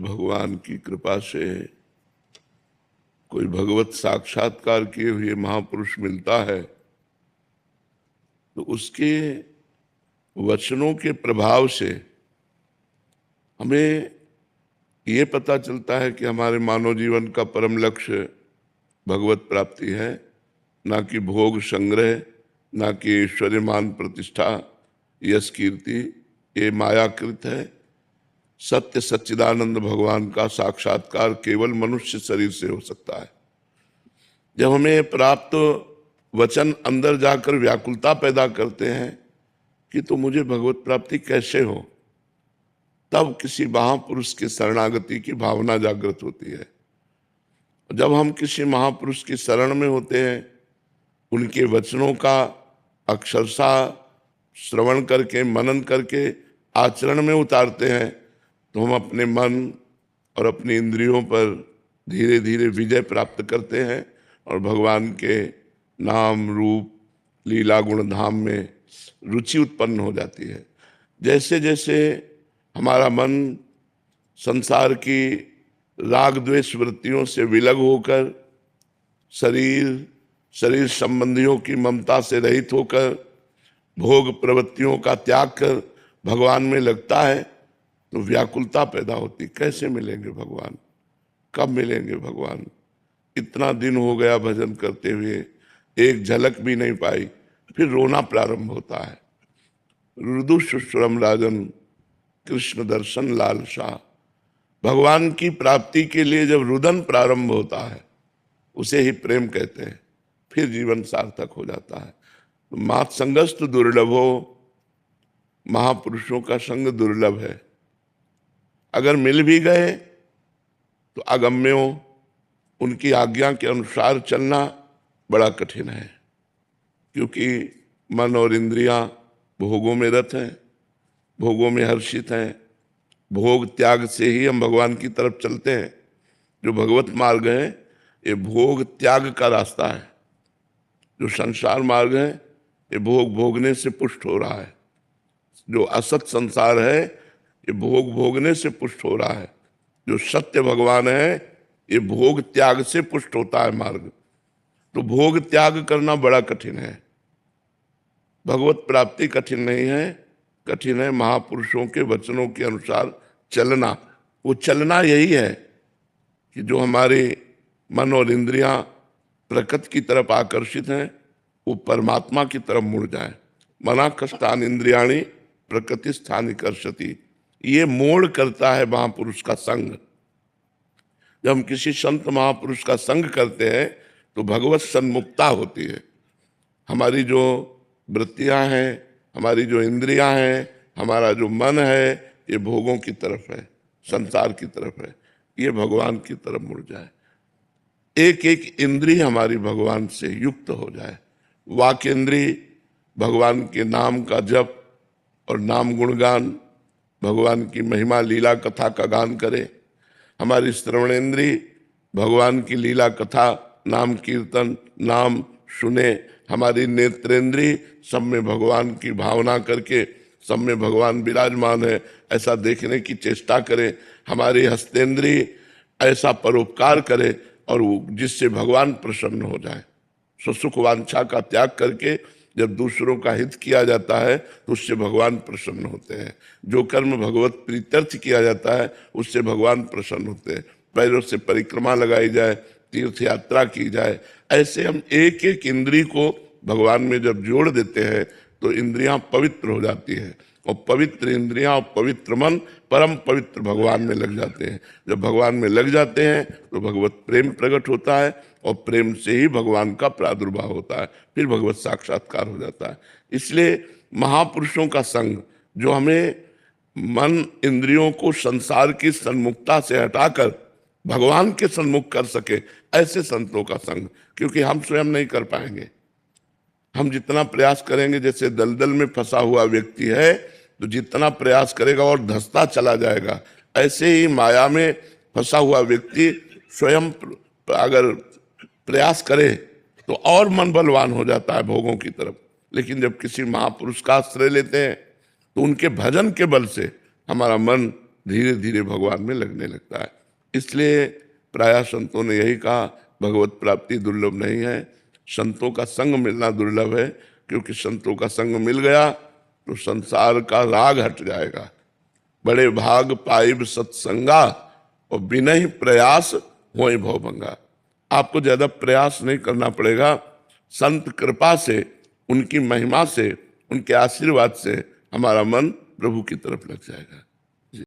भगवान की कृपा से कोई भगवत साक्षात्कार किए हुए महापुरुष मिलता है तो उसके वचनों के प्रभाव से हमें ये पता चलता है कि हमारे मानव जीवन का परम लक्ष्य भगवत प्राप्ति है, ना कि भोग संग्रह, ना कि ऐश्वर्य मान प्रतिष्ठा यश कीर्ति। ये मायाकृत है। सत्य सच्चिदानंद भगवान का साक्षात्कार केवल मनुष्य शरीर से हो सकता है। जब हमें प्राप्त वचन अंदर जाकर व्याकुलता पैदा करते हैं कि तो मुझे भगवत प्राप्ति कैसे हो, तब किसी महापुरुष की शरणागति की भावना जागृत होती है। जब हम किसी महापुरुष की शरण में होते हैं, उनके वचनों का अक्षरशः श्रवण करके मनन करके आचरण में उतारते हैं, तो हम अपने मन और अपनी इंद्रियों पर धीरे धीरे विजय प्राप्त करते हैं और भगवान के नाम रूप लीला गुण धाम में रुचि उत्पन्न हो जाती है। जैसे जैसे हमारा मन संसार की राग द्वेष वृत्तियों से विलग होकर शरीर संबंधियों की ममता से रहित होकर भोग प्रवृत्तियों का त्याग कर भगवान में लगता है, तो व्याकुलता पैदा होती। कैसे मिलेंगे भगवान, कब मिलेंगे भगवान? इतना दिन हो गया भजन करते हुए, एक झलक भी नहीं पाई। फिर रोना प्रारंभ होता है। रुदु शुश्रम राजन कृष्ण दर्शन लालसा। भगवान की प्राप्ति के लिए जब रुदन प्रारंभ होता है, उसे ही प्रेम कहते हैं। फिर जीवन सार्थक हो जाता है। तो मात संगस्त दुर्लभो, महापुरुषों का संग दुर्लभ है। अगर मिल भी गए तो अगम्यों, उनकी आज्ञा के अनुसार चलना बड़ा कठिन है, क्योंकि मन और इंद्रियां भोगों में रत हैं, भोगों में हर्षित हैं। भोग त्याग से ही हम भगवान की तरफ चलते हैं। जो भगवत मार्ग है ये भोग त्याग का रास्ता है। जो संसार मार्ग है ये भोग भोगने से पुष्ट हो रहा है। जो असत संसार है ये भोग भोगने से पुष्ट हो रहा है। जो सत्य भगवान है ये भोग त्याग से पुष्ट होता है मार्ग। तो भोग त्याग करना बड़ा कठिन है। भगवत प्राप्ति कठिन नहीं है, कठिन है महापुरुषों के वचनों के अनुसार चलना। वो चलना यही है कि जो हमारे मन और इंद्रियां प्रकृति की तरफ आकर्षित हैं, वो परमात्मा की तरफ मुड़ जाए। मना कष्टान इंद्रियाणी प्रकृति स्थान कर्षति। ये मोड़ करता है महापुरुष का संग। जब हम किसी संत महापुरुष का संग करते हैं तो भगवत सन्मुक्ता होती है। हमारी जो वृत्तियां हैं, हमारी जो इंद्रियां हैं, हमारा जो मन है, ये भोगों की तरफ है, संसार की तरफ है। ये भगवान की तरफ मुड़ जाए। एक एक इंद्रिय हमारी भगवान से युक्त हो जाए। वाक इंद्रिय भगवान के नाम का जप और नाम गुणगान, भगवान की महिमा लीला कथा का गान करे। हमारी श्रवणेन्द्रिय भगवान की लीला कथा नाम कीर्तन नाम सुने। हमारी नेत्रेंद्रिय सब में भगवान की भावना करके सब में भगवान विराजमान है ऐसा देखने की चेष्टा करे। हमारी हस्तेंद्रिय ऐसा परोपकार करे और जिससे भगवान प्रसन्न हो जाए। सुख वांछा का त्याग करके जब दूसरों का हित किया जाता है तो उससे भगवान प्रसन्न होते हैं। जो कर्म भगवत प्रीत्यर्थ किया जाता है उससे भगवान प्रसन्न होते हैं। पैरों से परिक्रमा लगाई जाए, तीर्थ यात्रा की जाए, ऐसे हम एक एक इंद्रिय को भगवान में जब जोड़ देते हैं तो इंद्रियां पवित्र हो जाती है। और पवित्र इंद्रियां और पवित्र मन परम पवित्र भगवान में लग जाते हैं। जब भगवान में लग जाते हैं तो भगवत प्रेम प्रकट होता है और प्रेम से ही भगवान का प्रादुर्भाव होता है। फिर भगवत साक्षात्कार हो जाता है। इसलिए महापुरुषों का संग जो हमें मन इंद्रियों को संसार की सन्मुखता से हटाकर भगवान के सन्मुख कर सके, ऐसे संतों का संग। क्योंकि हम स्वयं नहीं कर पाएंगे। हम जितना प्रयास करेंगे, जैसे दलदल में फंसा हुआ व्यक्ति है तो जितना प्रयास करेगा और धंसता चला जाएगा, ऐसे ही माया में फंसा हुआ व्यक्ति स्वयं अगर प्रयास करे तो और मन बलवान हो जाता है भोगों की तरफ। लेकिन जब किसी महापुरुष का आश्रय लेते हैं तो उनके भजन के बल से हमारा मन धीरे धीरे भगवान में लगने लगता है। इसलिए प्रायः संतों ने यही कहा, भगवत प्राप्ति दुर्लभ नहीं है, संतों का संग मिलना दुर्लभ है, क्योंकि संतों का संग मिल गया तो संसार का राग हट जाएगा। बड़े भाग पाइब सत्संगा और बिना ही प्रयास होए भवभंगा। आपको ज्यादा प्रयास नहीं करना पड़ेगा, संत कृपा से, उनकी महिमा से, उनके आशीर्वाद से हमारा मन प्रभु की तरफ लग जाएगा।